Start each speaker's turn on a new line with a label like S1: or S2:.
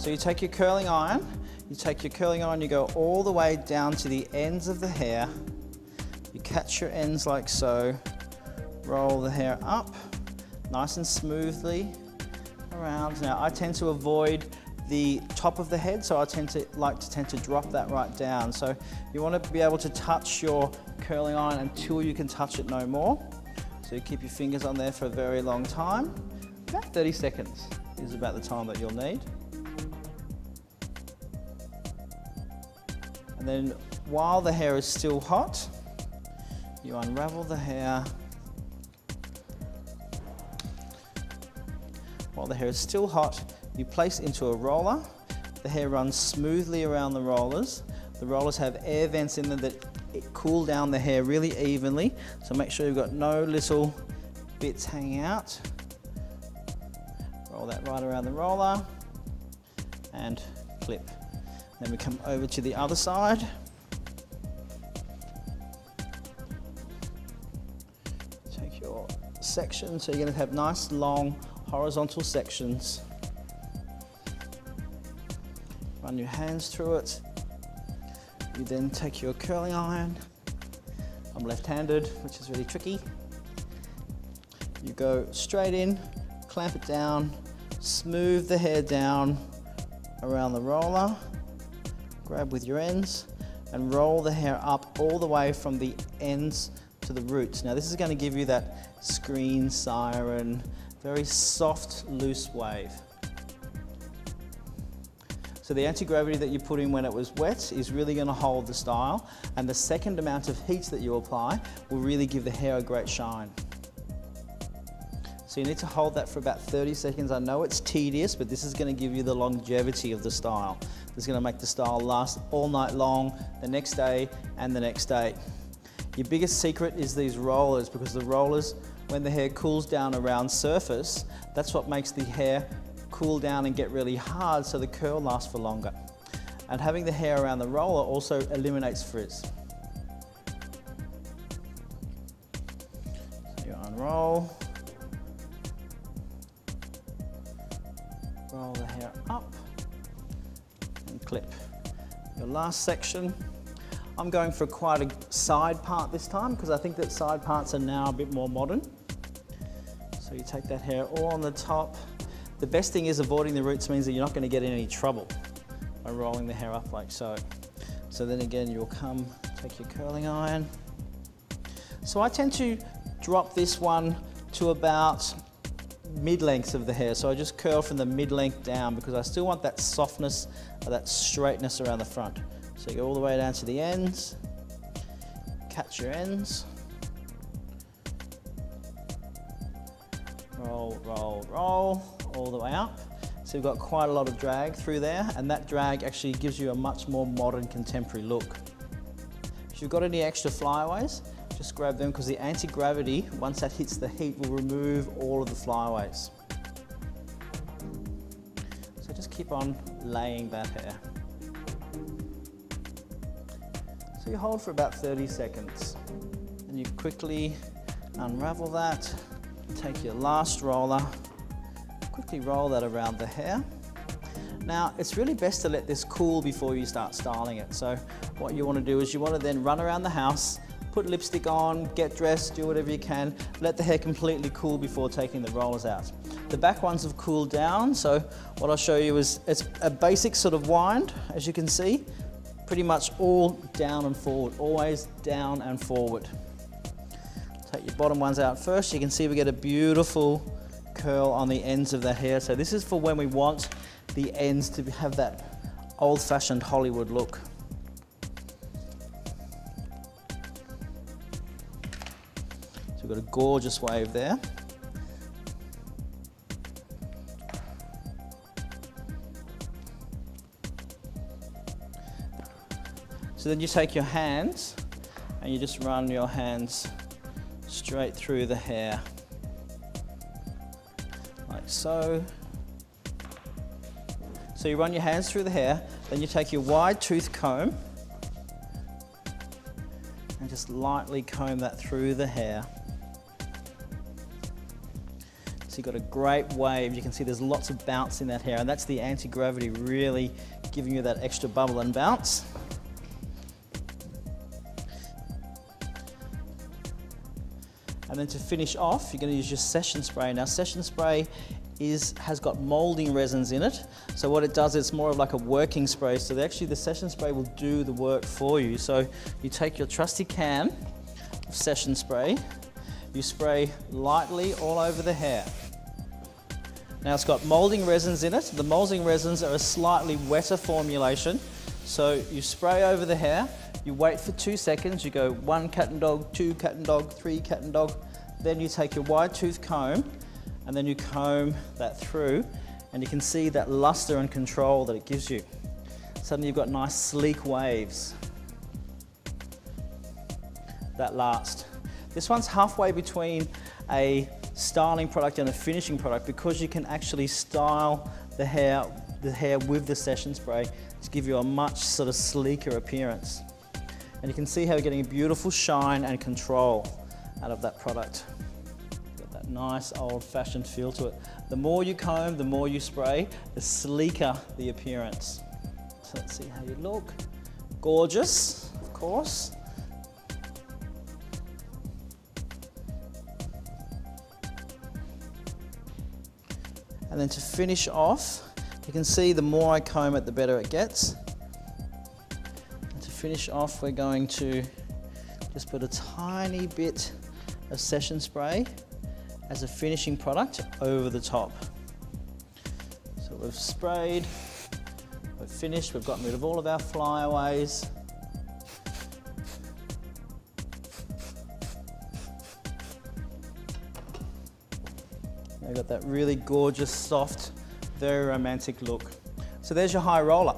S1: So you take your curling iron, you go all the way down to the ends of the hair. You catch your ends like so, roll the hair up, nice and smoothly around. Now I tend to avoid the top of the head, so I tend to drop that right down. So you want to be able to touch your curling iron until you can touch it no more. So you keep your fingers on there for a very long time. About 30 seconds is about the time that you'll need. And then while the hair is still hot, you unravel the hair. While the hair is still hot, you place into a roller. The hair runs smoothly around the rollers. The rollers have air vents in them that cool down the hair really evenly. So make sure you've got no little bits hanging out. Roll that right around the roller and clip. Then we come over to the other side. Take your section, so you're going to have nice long horizontal sections. Run your hands through it. You then take your curling iron. I'm left-handed, which is really tricky. You go straight in, clamp it down, smooth the hair down around the roller, grab with your ends, and roll the hair up all the way from the ends to the roots. Now this is going to give you that screen siren, very soft, loose wave. So the anti-gravity that you put in when it was wet is really going to hold the style, and the second amount of heat that you apply will really give the hair a great shine. So you need to hold that for about 30 seconds. I know it's tedious, but this is going to give you the longevity of the style. This is going to make the style last all night long, the next day and the next day. Your biggest secret is these rollers, because the rollers, when the hair cools down around surface, that's what makes the hair cool down and get really hard, so the curl lasts for longer. And having the hair around the roller also eliminates frizz. So you unroll, roll the hair up and clip. Your last section, I'm going for quite a side part this time, because I think that side parts are now a bit more modern. So you take that hair all on the top. The best thing is avoiding the roots means that you're not going to get in any trouble by rolling the hair up like so. So then again, you'll come, take your curling iron. So I tend to drop this one to about mid-length of the hair. So I just curl from the mid-length down, because I still want that softness or that straightness around the front. So you go all the way down to the ends, catch your ends, roll, roll, roll, all the way up. So you've got quite a lot of drag through there, and that drag actually gives you a much more modern, contemporary look. If you've got any extra flyaways, just grab them, because the anti-gravity, once that hits the heat, will remove all of the flyaways. So just keep on laying that hair. So you hold for about 30 seconds, and you quickly unravel that, take your last roller, quickly roll that around the hair. Now, it's really best to let this cool before you start styling it. So what you want to do is you want to then run around the house, put lipstick on, get dressed, do whatever you can, let the hair completely cool before taking the rollers out. The back ones have cooled down, so what I'll show you is it's a basic sort of wind, as you can see, pretty much all down and forward, always down and forward. Take your bottom ones out first. You can see we get a beautiful curl on the ends of the hair. So this is for when we want the ends to have that old-fashioned Hollywood look. So we've got a gorgeous wave there. So then you take your hands and you just run your hands straight through the hair, like so. So you run your hands through the hair, then you take your wide tooth comb and just lightly comb that through the hair. So you've got a great wave. You can see there's lots of bounce in that hair, and that's the anti-gravity really giving you that extra bubble and bounce. And then to finish off, you're going to use your Session Spray. Now, Session Spray has got molding resins in it. So what it does, it's more of like a working spray. So actually the Session Spray will do the work for you. So you take your trusty can of Session Spray, you spray lightly all over the hair. Now it's got molding resins in it. The molding resins are a slightly wetter formulation. So you spray over the hair, you wait for 2 seconds, you go 1 cat and dog, 2 cat and dog, 3 cat and dog. Then you take your wide tooth comb and then you comb that through, and you can see that luster and control that it gives you. Suddenly you've got nice sleek waves that last. This one's halfway between a styling product and a finishing product because you can actually style the hair with the Session Spray to give you a much sort of sleeker appearance. And you can see how you're getting a beautiful shine and control out of that product. Got that nice old-fashioned feel to it. The more you comb, the more you spray, the sleeker the appearance. So let's see how you look. Gorgeous, of course. And then to finish off, you can see the more I comb it, the better it gets. And to finish off, we're going to just put a tiny bit of Session Spray as a finishing product over the top. So we've sprayed, we've finished, we've gotten rid of all of our flyaways. You've got that really gorgeous, soft, very romantic look. So there's your high roller.